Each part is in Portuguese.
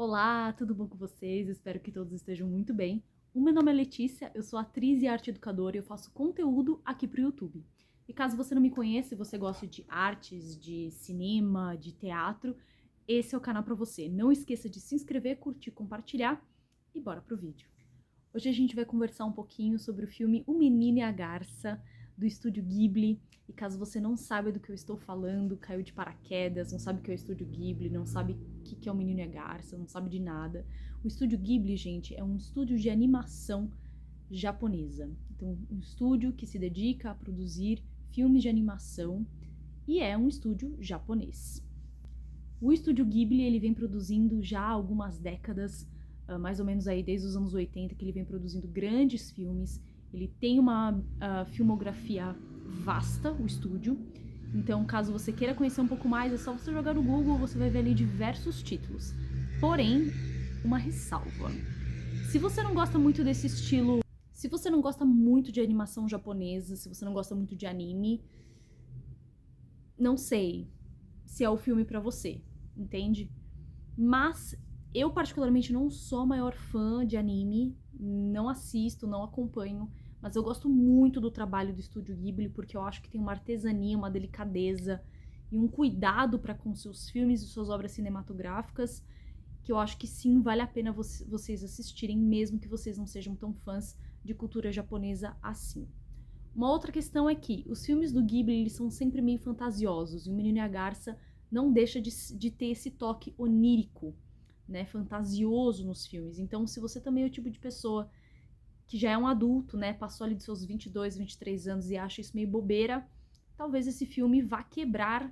Olá, tudo bom com vocês? Espero que todos estejam muito bem. O meu nome é Letícia, eu sou atriz e arte educadora e eu faço conteúdo aqui pro YouTube. E caso você não me conheça e você goste de artes, de cinema, de teatro, esse é o canal para você. Não esqueça de se inscrever, curtir, compartilhar e bora pro vídeo. Hoje a gente vai conversar um pouquinho sobre o filme O Menino e a Garça, do estúdio Ghibli. E caso você não saiba do que eu estou falando, caiu de paraquedas, não sabe o que é o estúdio Ghibli, não sabe o que é O Menino e a Garça, não sabe de nada. O estúdio Ghibli, gente, é um estúdio de animação japonesa. Então, um estúdio que se dedica a produzir filmes de animação e é um estúdio japonês. O estúdio Ghibli, ele vem produzindo já há algumas décadas, mais ou menos aí desde os anos 80, que ele vem produzindo grandes filmes. Ele tem uma filmografia vasta, o estúdio. Então, caso você queira conhecer um pouco mais, é só você jogar no Google, você vai ver ali diversos títulos. Porém, uma ressalva. Se você não gosta muito desse estilo, se você não gosta muito de animação japonesa, se você não gosta muito de anime, não sei se é o filme pra você, entende? Mas eu particularmente não sou a maior fã de anime, não assisto, não acompanho, mas eu gosto muito do trabalho do estúdio Ghibli porque eu acho que tem uma artesania, uma delicadeza e um cuidado para com seus filmes e suas obras cinematográficas que eu acho que sim, vale a pena vocês assistirem, mesmo que vocês não sejam tão fãs de cultura japonesa assim. Uma outra questão é que os filmes do Ghibli eles são sempre meio fantasiosos e o Menino e a Garça não deixa de ter esse toque onírico, né, fantasioso nos filmes. Então, se você também é o tipo de pessoa que já é um adulto, né, passou ali dos seus 22, 23 anos e acha isso meio bobeira, talvez esse filme vá quebrar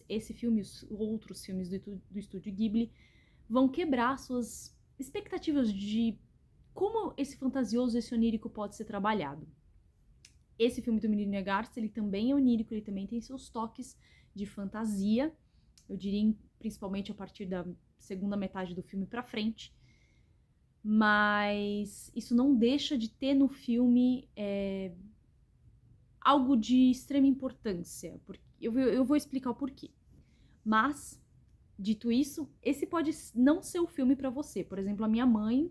esse filme, os outros filmes do estúdio Ghibli, vão quebrar suas expectativas de como esse fantasioso, esse onírico pode ser trabalhado. Esse filme do Menino e a Garça, ele também é onírico, ele também tem seus toques de fantasia, eu diria principalmente a partir da segunda metade do filme pra frente, mas isso não deixa de ter no filme algo de extrema importância, porque eu vou explicar o porquê. Mas, dito isso, esse pode não ser o filme pra você. Por exemplo, a minha mãe,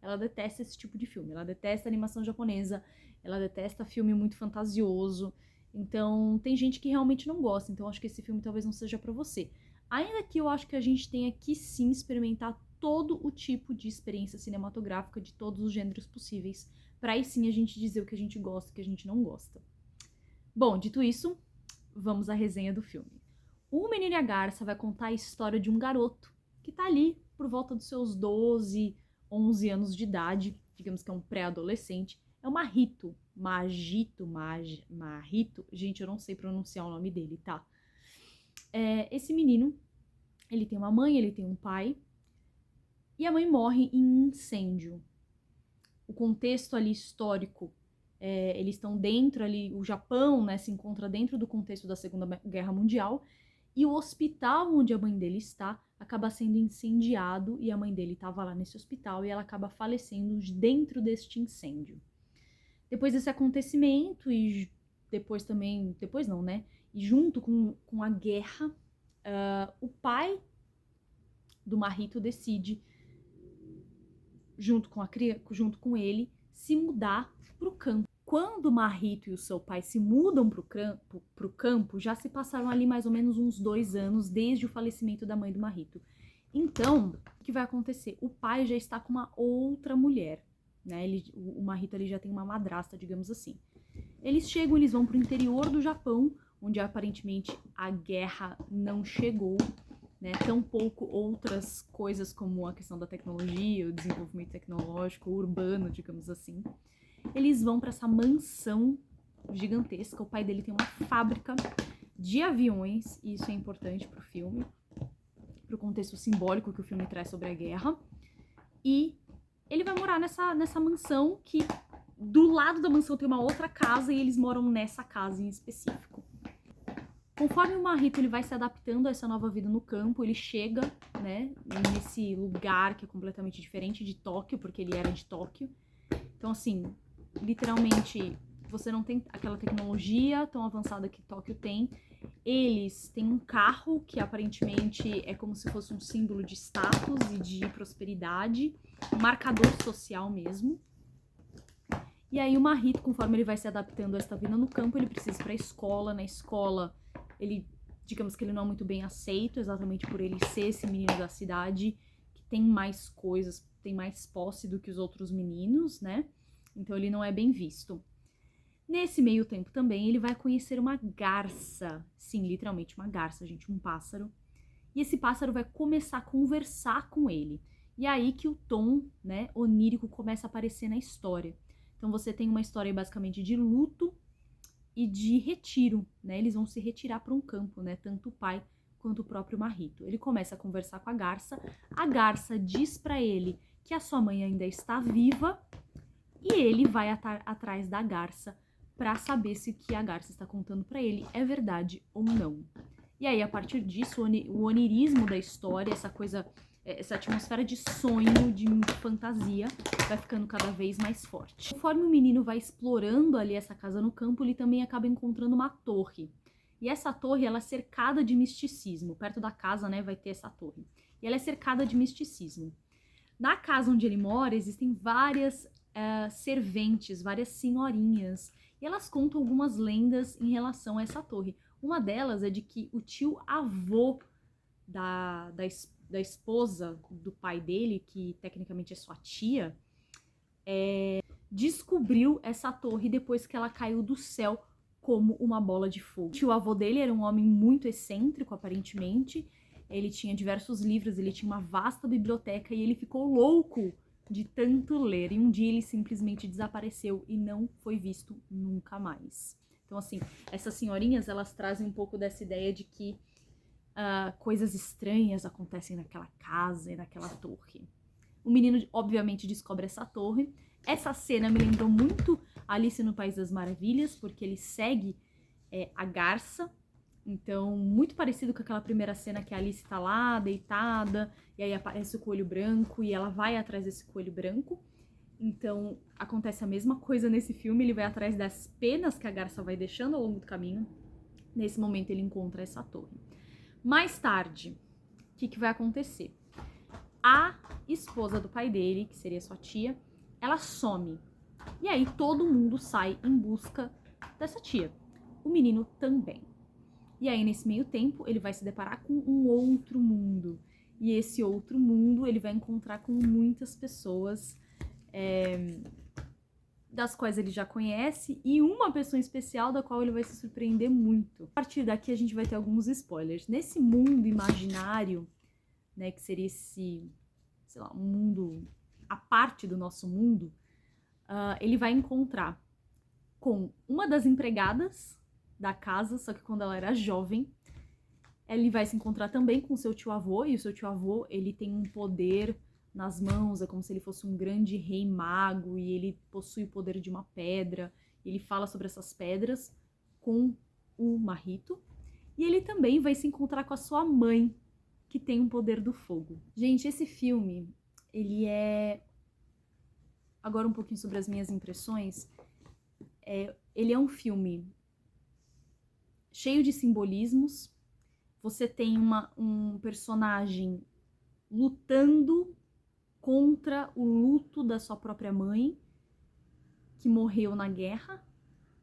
ela detesta esse tipo de filme, ela detesta animação japonesa, ela detesta filme muito fantasioso, então tem gente que realmente não gosta, então acho que esse filme talvez não seja pra você. Ainda que eu acho que a gente tenha que sim experimentar todo o tipo de experiência cinematográfica de todos os gêneros possíveis, pra aí sim a gente dizer o que a gente gosta e o que a gente não gosta. Bom, dito isso, vamos à resenha do filme. O Menino e a Garça vai contar a história de um garoto que tá ali por volta dos seus 12, 11 anos de idade, digamos que é um pré-adolescente, é o Mahito, gente, eu não sei pronunciar o nome dele, tá? Esse menino, ele tem uma mãe, ele tem um pai, e a mãe morre em um incêndio. O contexto ali histórico, eles estão dentro ali, o Japão, né, se encontra dentro do contexto da Segunda Guerra Mundial, e o hospital onde a mãe dele está acaba sendo incendiado e a mãe dele estava lá nesse hospital e ela acaba falecendo dentro deste incêndio. Depois desse acontecimento e depois também, depois não, né? E junto com a guerra, o pai do Mahito decide, junto com ele, se mudar para o campo. Quando o Mahito e o seu pai se mudam para o campo, já se passaram ali mais ou menos uns 2 anos desde o falecimento da mãe do Mahito. Então, o que vai acontecer? O pai já está com uma outra mulher, né? O Mahito ali já tem uma madrasta, digamos assim. Eles chegam, eles vão para o interior do Japão, onde aparentemente a guerra não chegou, né? Tampouco outras coisas como a questão da tecnologia, o desenvolvimento tecnológico, urbano, digamos assim. Eles vão para essa mansão gigantesca. O pai dele tem uma fábrica de aviões, e isso é importante pro filme, pro contexto simbólico que o filme traz sobre a guerra. E ele vai morar nessa mansão que do lado da mansão tem uma outra casa e eles moram nessa casa em específico. Conforme o Mahito ele vai se adaptando a essa nova vida no campo, ele chega, né, nesse lugar que é completamente diferente de Tóquio, porque ele era de Tóquio. Então, assim, literalmente, você não tem aquela tecnologia tão avançada que Tóquio tem. Eles têm um carro que aparentemente é como se fosse um símbolo de status e de prosperidade, um marcador social mesmo. E aí o Mahito, conforme ele vai se adaptando a esta vida no campo, ele precisa ir pra escola. Na escola, ele, digamos que ele não é muito bem aceito, exatamente por ele ser esse menino da cidade, que tem mais coisas, tem mais posse do que os outros meninos, né? Então ele não é bem visto. Nesse meio tempo também, ele vai conhecer uma garça. Sim, literalmente uma garça, gente, um pássaro. E esse pássaro vai começar a conversar com ele. E é aí que o tom, né, onírico começa a aparecer na história. Então você tem uma história basicamente de luto e de retiro, né? Eles vão se retirar para um campo, né? Tanto o pai quanto o próprio Mahito. Ele começa a conversar com a garça diz para ele que a sua mãe ainda está viva e ele vai atrás da garça para saber se o que a garça está contando para ele é verdade ou não. E aí, a partir disso, o onirismo da história, essa coisa, essa atmosfera de sonho, de fantasia, vai ficando cada vez mais forte. Conforme o menino vai explorando ali essa casa no campo, ele também acaba encontrando uma torre. E essa torre, ela é cercada de misticismo. Perto da casa, né, vai ter essa torre. E ela é cercada de misticismo. Na casa onde ele mora, existem várias serventes, várias senhorinhas. E elas contam algumas lendas em relação a essa torre. Uma delas é de que o tio-avô da esposa do pai dele, que tecnicamente é sua tia, descobriu essa torre depois que ela caiu do céu como uma bola de fogo. O tio-avô dele era um homem muito excêntrico, aparentemente. Ele tinha diversos livros, ele tinha uma vasta biblioteca e ele ficou louco de tanto ler. E um dia ele simplesmente desapareceu e não foi visto nunca mais. Então, assim, essas senhorinhas, elas trazem um pouco dessa ideia de que coisas estranhas acontecem naquela casa e naquela torre. O menino, obviamente, descobre essa torre. Essa cena me lembrou muito Alice no País das Maravilhas, porque ele segue a garça. Então, muito parecido com aquela primeira cena que a Alice tá lá, deitada, e aí aparece o coelho branco, e ela vai atrás desse coelho branco. Então, acontece a mesma coisa nesse filme, ele vai atrás das penas que a garça vai deixando ao longo do caminho. Nesse momento, ele encontra essa torre. Mais tarde, o que vai acontecer? A esposa do pai dele, que seria sua tia, ela some. E aí, todo mundo sai em busca dessa tia. O menino também. E aí, nesse meio tempo, ele vai se deparar com um outro mundo. E esse outro mundo, ele vai encontrar com muitas pessoas das quais ele já conhece e uma pessoa especial da qual ele vai se surpreender muito. A partir daqui, a gente vai ter alguns spoilers. Nesse mundo imaginário, né, que seria esse, sei lá, um mundo à parte do nosso mundo, ele vai encontrar com uma das empregadas da casa, só que quando ela era jovem. Ele vai se encontrar também com seu tio-avô, e o seu tio-avô, ele tem um poder nas mãos, é como se ele fosse um grande rei mago, e ele possui o poder de uma pedra. Ele fala sobre essas pedras com o Mahito. E ele também vai se encontrar com a sua mãe, que tem o poder do fogo. Gente, esse filme, ele é... Agora um pouquinho sobre as minhas impressões. Ele é um filme cheio de simbolismos. Você tem um personagem lutando contra o luto da sua própria mãe, que morreu na guerra.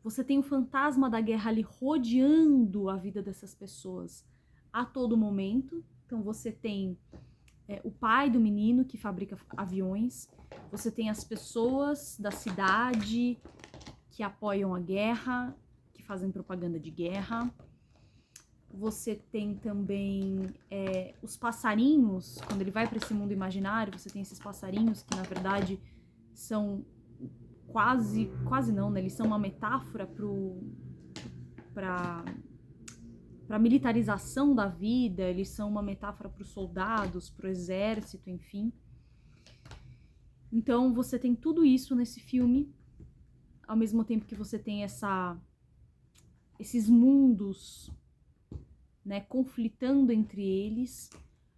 Você tem o fantasma da guerra ali rodeando a vida dessas pessoas a todo momento. Então você tem o pai do menino que fabrica aviões. Você tem as pessoas da cidade que apoiam a guerra, que fazem propaganda de guerra. Você tem também os passarinhos. Quando ele vai para esse mundo imaginário, você tem esses passarinhos que, na verdade, são quase não, né? Eles são uma metáfora para a militarização da vida, eles são uma metáfora para os soldados, para o exército, enfim. Então, você tem tudo isso nesse filme, ao mesmo tempo que você tem esses mundos, né, conflitando entre eles.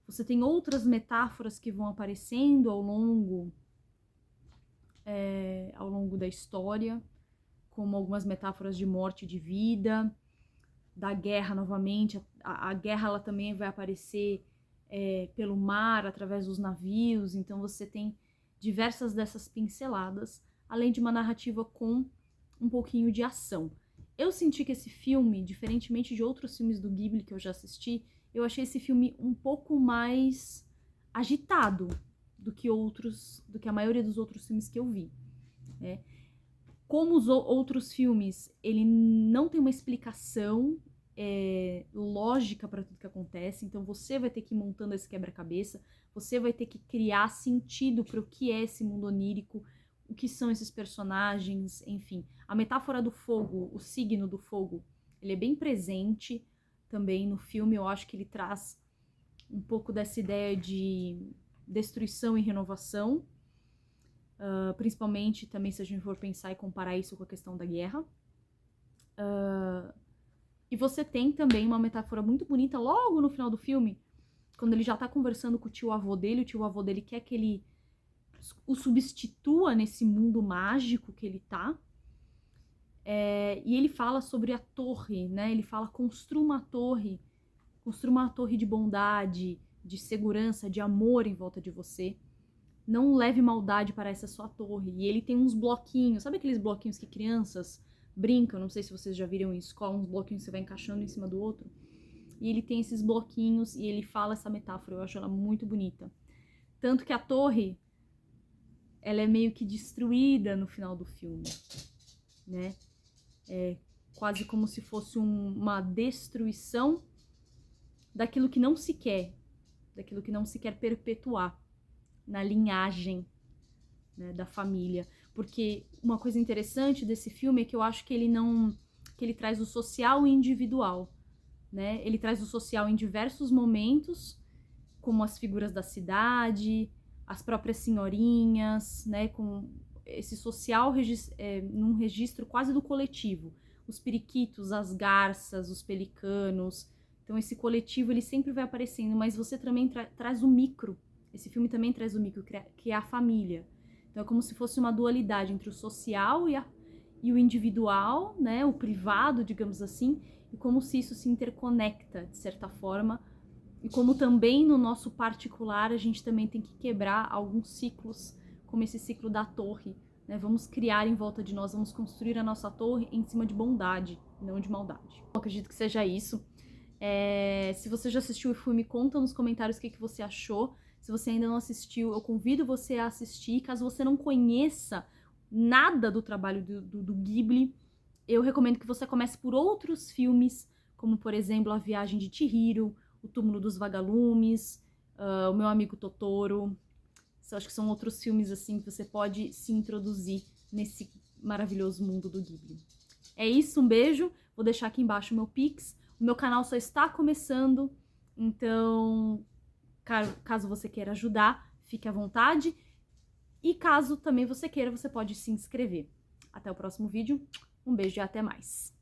Você tem outras metáforas que vão aparecendo ao longo da história, como algumas metáforas de morte e de vida. da guerra novamente. A guerra ela também vai aparecer pelo mar, através dos navios. Então você tem diversas dessas pinceladas, além de uma narrativa com um pouquinho de ação. Eu senti que esse filme, diferentemente de outros filmes do Ghibli que eu já assisti, eu achei esse filme um pouco mais agitado do que a maioria dos outros filmes que eu vi, né? Como os outros filmes, ele não tem uma explicação lógica para tudo que acontece, então você vai ter que ir montando esse quebra-cabeça, você vai ter que criar sentido para o que é esse mundo onírico, o que são esses personagens, enfim. A metáfora do fogo, o signo do fogo, ele é bem presente também no filme. Eu acho que ele traz um pouco dessa ideia de destruição e renovação, principalmente também se a gente for pensar e comparar isso com a questão da guerra. E você tem também uma metáfora muito bonita logo no final do filme, quando ele já tá conversando com o tio-avô dele. O tio-avô dele quer que ele o substitua nesse mundo mágico que ele tá. E ele fala sobre a torre, né? Ele fala, construa uma torre de bondade, de segurança, de amor em volta de você. Não leve maldade para essa sua torre. E ele tem uns bloquinhos, sabe aqueles bloquinhos que crianças brincam? Não sei se vocês já viram em escola, uns bloquinhos que você vai encaixando em cima do outro. E ele tem esses bloquinhos e ele fala essa metáfora, eu acho ela muito bonita. Tanto que a torre, ela é meio que destruída no final do filme, né? É quase como se fosse uma destruição daquilo que não se quer, perpetuar na linhagem, né, da família. Porque uma coisa interessante desse filme é que eu acho que ele traz o social e individual, né? Ele traz o social em diversos momentos, como as figuras da cidade, as próprias senhorinhas, né, com esse social num registro quase do coletivo. Os periquitos, as garças, os pelicanos. Então esse coletivo ele sempre vai aparecendo, mas você também traz o micro. Esse filme também traz o micro, que é a família. Então é como se fosse uma dualidade entre o social e o individual, né, o privado, digamos assim, e como se isso se interconecta, de certa forma. E como também no nosso particular a gente também tem que quebrar alguns ciclos, como esse ciclo da torre, né? Vamos criar em volta de nós, vamos construir a nossa torre em cima de bondade, não de maldade. Eu acredito que seja isso. Se você já assistiu o filme, conta nos comentários o que você achou. Se você ainda não assistiu, eu convido você a assistir. Caso você não conheça nada do trabalho do Ghibli, eu recomendo que você comece por outros filmes, como por exemplo A Viagem de Chihiro, O Túmulo dos Vagalumes, O Meu Amigo Totoro. Eu acho que são outros filmes assim que você pode se introduzir nesse maravilhoso mundo do Ghibli. É isso, um beijo. Vou deixar aqui embaixo o meu Pix. O meu canal só está começando, então caso você queira ajudar, fique à vontade. E caso também você queira, você pode se inscrever. Até o próximo vídeo. Um beijo e até mais.